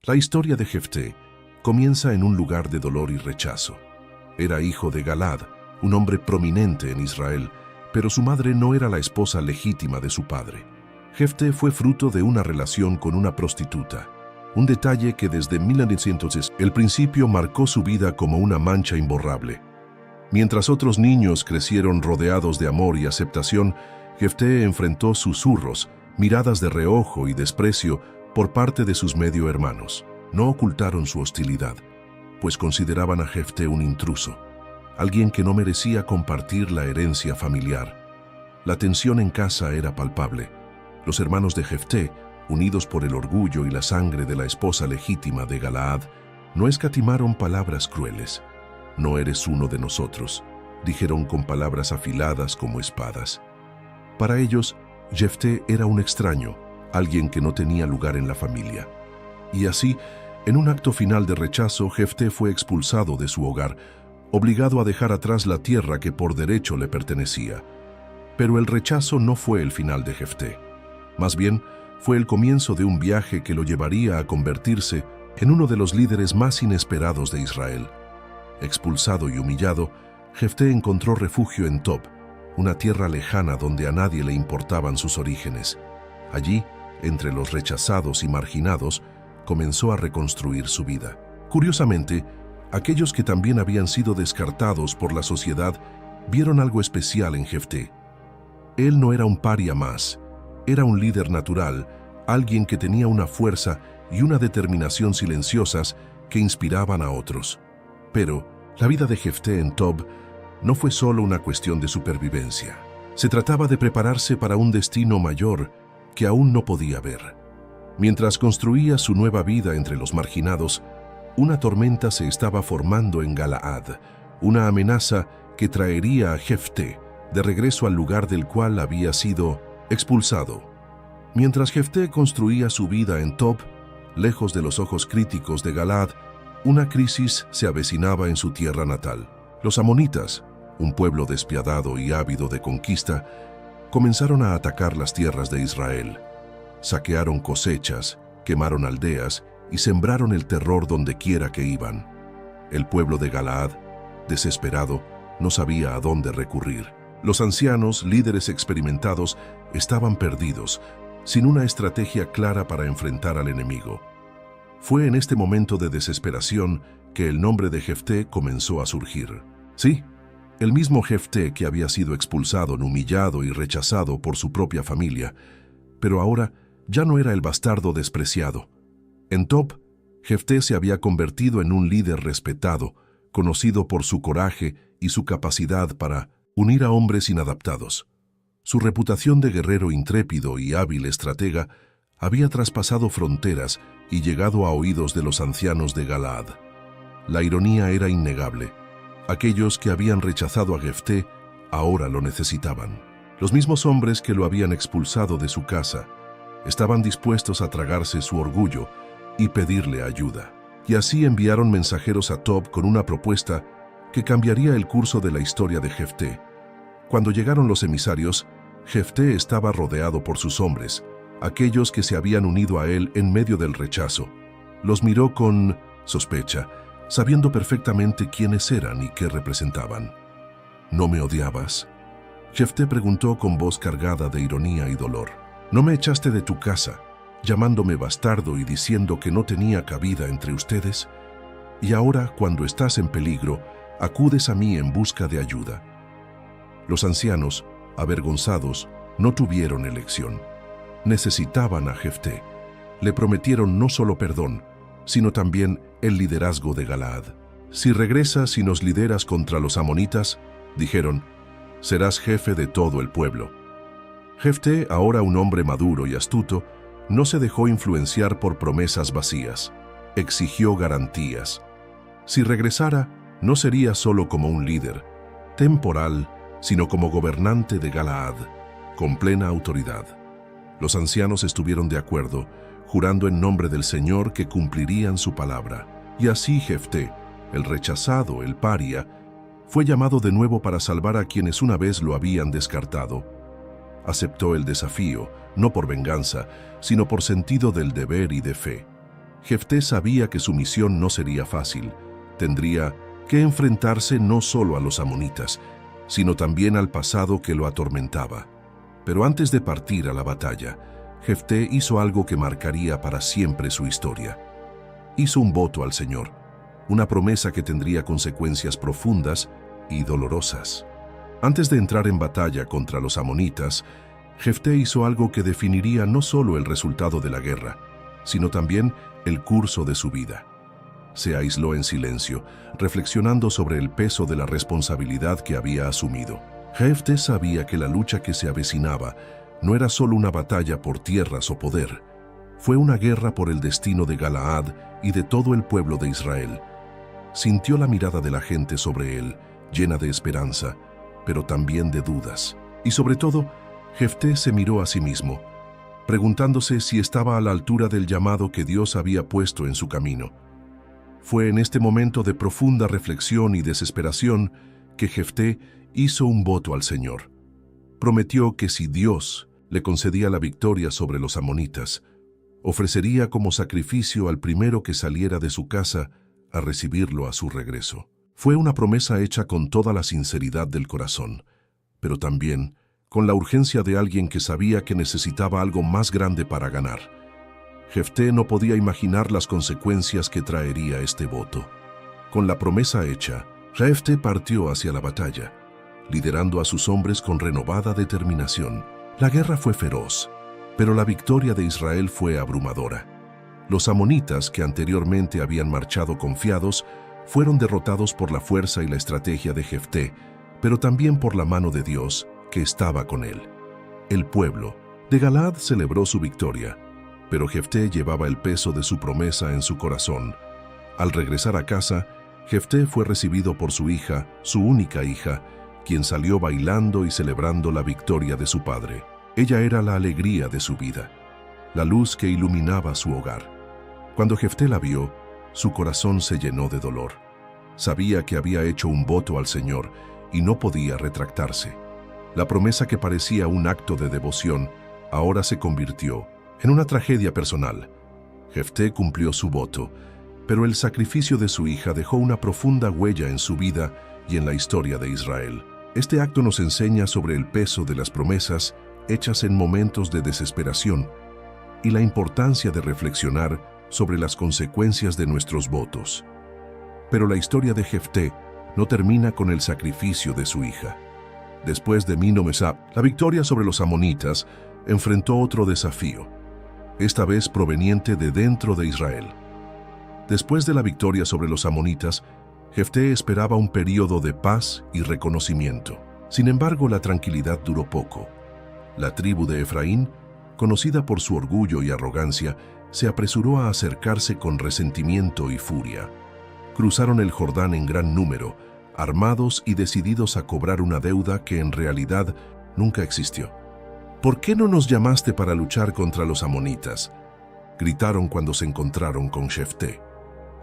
La historia de Jefté comienza en un lugar de dolor y rechazo. Era hijo de Galad, un hombre prominente en Israel, pero su madre no era la esposa legítima de su padre. Jefté fue fruto de una relación con una prostituta, un detalle que desde 1900 el principio marcó su vida como una mancha imborrable. Mientras otros niños crecieron rodeados de amor y aceptación, Jefté enfrentó susurros, miradas de reojo y desprecio por parte de sus medio hermanos. No ocultaron su hostilidad, pues consideraban a Jefté un intruso, alguien que no merecía compartir la herencia familiar. La tensión en casa era palpable. Los hermanos de Jefté, unidos por el orgullo y la sangre de la esposa legítima de Galaad, no escatimaron palabras crueles. «No eres uno de nosotros», dijeron con palabras afiladas como espadas. Para ellos, Jefté era un extraño, alguien que no tenía lugar en la familia. Y así, en un acto final de rechazo, Jefté fue expulsado de su hogar, obligado a dejar atrás la tierra que por derecho le pertenecía. Pero el rechazo no fue el final de Jefté. Más bien, fue el comienzo de un viaje que lo llevaría a convertirse en uno de los líderes más inesperados de Israel. Expulsado y humillado, Jefté encontró refugio en Tob, una tierra lejana donde a nadie le importaban sus orígenes. Allí, entre los rechazados y marginados, comenzó a reconstruir su vida. Curiosamente, aquellos que también habían sido descartados por la sociedad vieron algo especial en Jefté. Él no era un paria más, era un líder natural, alguien que tenía una fuerza y una determinación silenciosas que inspiraban a otros. Pero la vida de Jefté en Tob no fue solo una cuestión de supervivencia. Se trataba de prepararse para un destino mayor que aún no podía ver. Mientras construía su nueva vida entre los marginados, una tormenta se estaba formando en Galaad, una amenaza que traería a Jefté de regreso al lugar del cual había sido expulsado. Mientras Jefté construía su vida en Tob, lejos de los ojos críticos de Galaad, una crisis se avecinaba en su tierra natal. Los amonitas, un pueblo despiadado y ávido de conquista, comenzaron a atacar las tierras de Israel. Saquearon cosechas, quemaron aldeas y sembraron el terror donde quiera que iban. El pueblo de Galaad, desesperado, no sabía a dónde recurrir. Los ancianos, líderes experimentados, estaban perdidos, sin una estrategia clara para enfrentar al enemigo. Fue en este momento de desesperación que el nombre de Jefté comenzó a surgir. Sí, el mismo Jefté que había sido expulsado, humillado y rechazado por su propia familia, pero ahora ya no era el bastardo despreciado. En Tob, Jefté se había convertido en un líder respetado, conocido por su coraje y su capacidad para unir a hombres inadaptados. Su reputación de guerrero intrépido y hábil estratega había traspasado fronteras y llegado a oídos de los ancianos de Galaad. La ironía era innegable. Aquellos que habían rechazado a Jefté ahora lo necesitaban. Los mismos hombres que lo habían expulsado de su casa estaban dispuestos a tragarse su orgullo y pedirle ayuda. Y así enviaron mensajeros a Tob con una propuesta que cambiaría el curso de la historia de Jefté. Cuando llegaron los emisarios, Jefté estaba rodeado por sus hombres, aquellos que se habían unido a él en medio del rechazo. Los miró con sospecha, sabiendo perfectamente quiénes eran y qué representaban. ¿No me odiabas?, Jefté preguntó con voz cargada de ironía y dolor. ¿No me echaste de tu casa, llamándome bastardo y diciendo que no tenía cabida entre ustedes? Y ahora, cuando estás en peligro, acudes a mí en busca de ayuda. Los ancianos, avergonzados, no tuvieron elección. Necesitaban a Jefté. Le prometieron no solo perdón, sino también el liderazgo de Galaad. Si regresas y nos lideras contra los amonitas, dijeron, serás jefe de todo el pueblo. Jefté, ahora un hombre maduro y astuto, no se dejó influenciar por promesas vacías. Exigió garantías. Si regresara, no sería solo como un líder temporal, sino como gobernante de Galaad, con plena autoridad. Los ancianos estuvieron de acuerdo, jurando en nombre del Señor que cumplirían su palabra. Y así Jefté, el rechazado, el paria, fue llamado de nuevo para salvar a quienes una vez lo habían descartado. Aceptó el desafío, no por venganza, sino por sentido del deber y de fe. Jefté sabía que su misión no sería fácil. Tendría que enfrentarse no solo a los amonitas, sino también al pasado que lo atormentaba. Pero antes de partir a la batalla, Jefté hizo algo que marcaría para siempre su historia. Hizo un voto al Señor, una promesa que tendría consecuencias profundas y dolorosas. Antes de entrar en batalla contra los amonitas, Jefté hizo algo que definiría no solo el resultado de la guerra, sino también el curso de su vida. Se aisló en silencio, reflexionando sobre el peso de la responsabilidad que había asumido. Jefté sabía que la lucha que se avecinaba no era solo una batalla por tierras o poder, fue una guerra por el destino de Galaad y de todo el pueblo de Israel. Sintió la mirada de la gente sobre él, llena de esperanza, pero también de dudas. Y sobre todo, Jefté se miró a sí mismo, preguntándose si estaba a la altura del llamado que Dios había puesto en su camino. Fue en este momento de profunda reflexión y desesperación que Jefté hizo un voto al Señor. Prometió que si Dios le concedía la victoria sobre los amonitas, ofrecería como sacrificio al primero que saliera de su casa a recibirlo a su regreso. Fue una promesa hecha con toda la sinceridad del corazón, pero también con la urgencia de alguien que sabía que necesitaba algo más grande para ganar. Jefté no podía imaginar las consecuencias que traería este voto. Con la promesa hecha, Jefté partió hacia la batalla, liderando a sus hombres con renovada determinación. La guerra fue feroz, pero la victoria de Israel fue abrumadora. Los amonitas, que anteriormente habían marchado confiados, fueron derrotados por la fuerza y la estrategia de Jefté, pero también por la mano de Dios, que estaba con él. El pueblo de Galaad celebró su victoria, pero Jefté llevaba el peso de su promesa en su corazón. Al regresar a casa, Jefté fue recibido por su hija, su única hija, quien salió bailando y celebrando la victoria de su padre. Ella era la alegría de su vida, la luz que iluminaba su hogar. Cuando Jefté la vio, su corazón se llenó de dolor. Sabía que había hecho un voto al Señor y no podía retractarse. La promesa que parecía un acto de devoción ahora se convirtió en una tragedia personal. Jefté cumplió su voto, pero el sacrificio de su hija dejó una profunda huella en su vida y en la historia de Israel. Este acto nos enseña sobre el peso de las promesas hechas en momentos de desesperación y la importancia de reflexionar sobre las consecuencias de nuestros votos. Pero la historia de Jefté no termina con el sacrificio de su hija. Después de Mino-Mesab, la victoria sobre los amonitas, enfrentó otro desafío, esta vez proveniente de dentro de Israel. Después de la victoria sobre los amonitas, Jefté esperaba un período de paz y reconocimiento. Sin embargo, la tranquilidad duró poco. La tribu de Efraín, conocida por su orgullo y arrogancia, se apresuró a acercarse con resentimiento y furia. Cruzaron el Jordán en gran número, armados y decididos a cobrar una deuda que en realidad nunca existió. ¿Por qué no nos llamaste para luchar contra los amonitas?, gritaron cuando se encontraron con Jefté.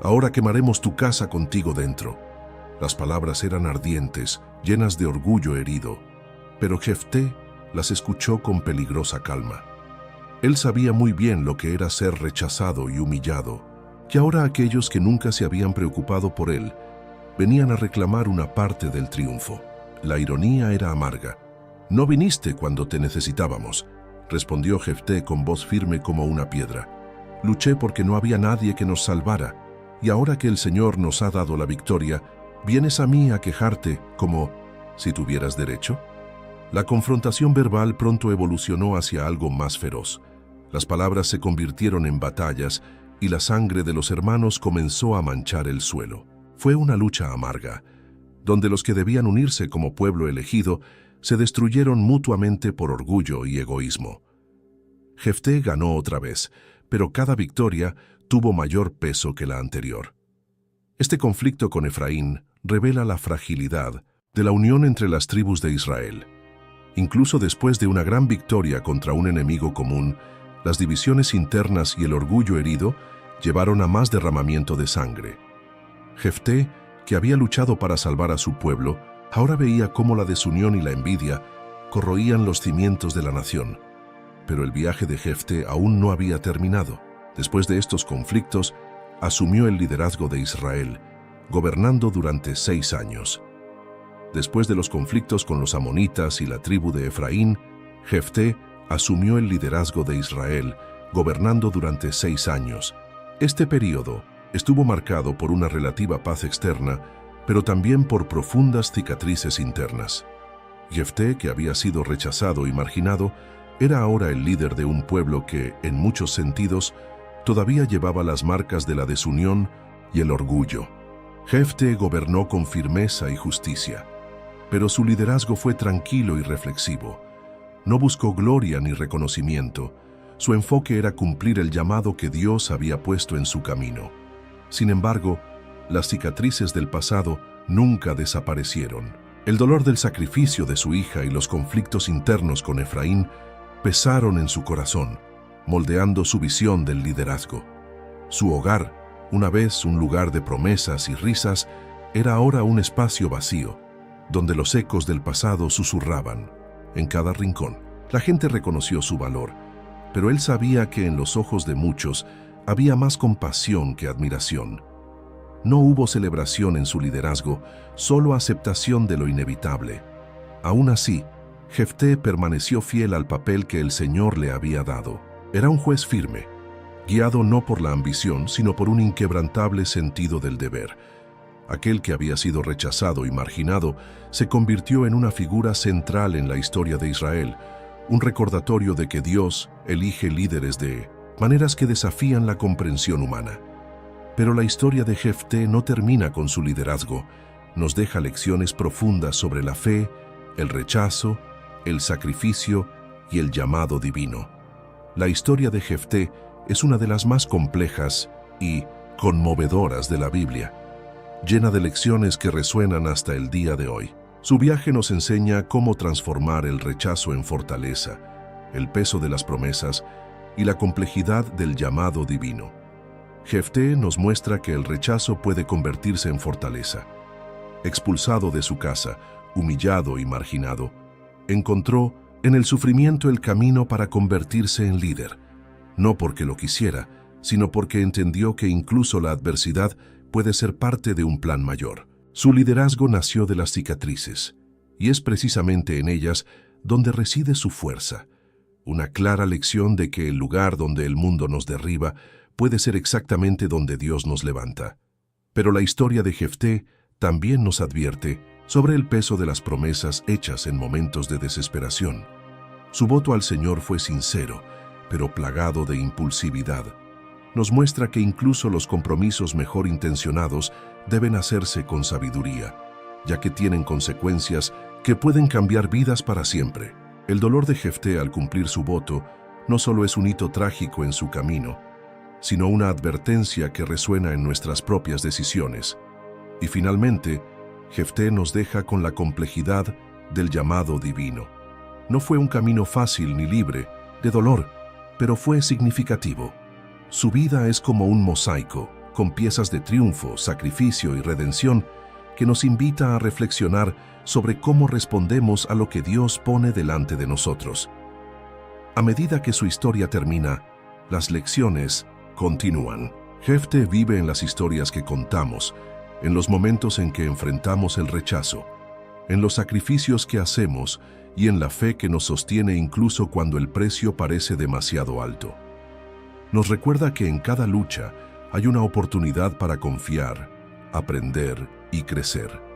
Ahora quemaremos tu casa contigo dentro. Las palabras eran ardientes, llenas de orgullo herido, pero Jefté las escuchó con peligrosa calma. Él sabía muy bien lo que era ser rechazado y humillado, y ahora aquellos que nunca se habían preocupado por él venían a reclamar una parte del triunfo. La ironía era amarga. «No viniste cuando te necesitábamos», respondió Jefté con voz firme como una piedra. «Luché porque no había nadie que nos salvara, y ahora que el Señor nos ha dado la victoria, ¿vienes a mí a quejarte como si tuvieras derecho?». La confrontación verbal pronto evolucionó hacia algo más feroz. Las palabras se convirtieron en batallas y la sangre de los hermanos comenzó a manchar el suelo. Fue una lucha amarga, donde los que debían unirse como pueblo elegido se destruyeron mutuamente por orgullo y egoísmo. Jefté ganó otra vez, pero cada victoria tuvo mayor peso que la anterior. Este conflicto con Efraín revela la fragilidad de la unión entre las tribus de Israel. Incluso después de una gran victoria contra un enemigo común, las divisiones internas y el orgullo herido llevaron a más derramamiento de sangre. Jefté, que había luchado para salvar a su pueblo, ahora veía cómo la desunión y la envidia corroían los cimientos de la nación. Pero el viaje de Jefté aún no había terminado. Después de estos conflictos, asumió el liderazgo de Israel, gobernando durante 6 años. Después de los conflictos con los amonitas y la tribu de Efraín, Jefté asumió el liderazgo de Israel, gobernando durante 6 años. Este período estuvo marcado por una relativa paz externa, pero también por profundas cicatrices internas. Jefté, que había sido rechazado y marginado, era ahora el líder de un pueblo que, en muchos sentidos, todavía llevaba las marcas de la desunión y el orgullo. Jefté gobernó con firmeza y justicia, pero su liderazgo fue tranquilo y reflexivo. No buscó gloria ni reconocimiento. Su enfoque era cumplir el llamado que Dios había puesto en su camino. Sin embargo, las cicatrices del pasado nunca desaparecieron. El dolor del sacrificio de su hija y los conflictos internos con Efraín pesaron en su corazón, moldeando su visión del liderazgo. Su hogar, una vez un lugar de promesas y risas, era ahora un espacio vacío, donde los ecos del pasado susurraban. En cada rincón, la gente reconoció su valor, pero él sabía que en los ojos de muchos había más compasión que admiración. No hubo celebración en su liderazgo, solo aceptación de lo inevitable. Aún así, Jefté permaneció fiel al papel que el Señor le había dado. Era un juez firme, guiado no por la ambición, sino por un inquebrantable sentido del deber. Aquel que había sido rechazado y marginado se convirtió en una figura central en la historia de Israel, un recordatorio de que Dios elige líderes de maneras que desafían la comprensión humana. Pero la historia de Jefté no termina con su liderazgo. Nos deja lecciones profundas sobre la fe, el rechazo, el sacrificio y el llamado divino. La historia de Jefté es una de las más complejas y conmovedoras de la Biblia, llena de lecciones que resuenan hasta el día de hoy. Su viaje nos enseña cómo transformar el rechazo en fortaleza, el peso de las promesas y la complejidad del llamado divino. Jefté nos muestra que el rechazo puede convertirse en fortaleza. Expulsado de su casa, humillado y marginado, encontró en el sufrimiento el camino para convertirse en líder, no porque lo quisiera, sino porque entendió que incluso la adversidad puede ser parte de un plan mayor. Su liderazgo nació de las cicatrices, y es precisamente en ellas donde reside su fuerza, una clara lección de que el lugar donde el mundo nos derriba puede ser exactamente donde Dios nos levanta. Pero la historia de Jefté también nos advierte sobre el peso de las promesas hechas en momentos de desesperación. Su voto al Señor fue sincero, pero plagado de impulsividad. Nos muestra que incluso los compromisos mejor intencionados deben hacerse con sabiduría, ya que tienen consecuencias que pueden cambiar vidas para siempre. El dolor de Jefté al cumplir su voto no solo es un hito trágico en su camino, sino una advertencia que resuena en nuestras propias decisiones. Y finalmente, Jefté nos deja con la complejidad del llamado divino. No fue un camino fácil ni libre de dolor, pero fue significativo. Su vida es como un mosaico, con piezas de triunfo, sacrificio y redención, que nos invita a reflexionar sobre cómo respondemos a lo que Dios pone delante de nosotros. A medida que su historia termina, las lecciones continúan. Jefté vive en las historias que contamos, en los momentos en que enfrentamos el rechazo, en los sacrificios que hacemos y en la fe que nos sostiene incluso cuando el precio parece demasiado alto. Nos recuerda que en cada lucha hay una oportunidad para confiar, aprender y crecer.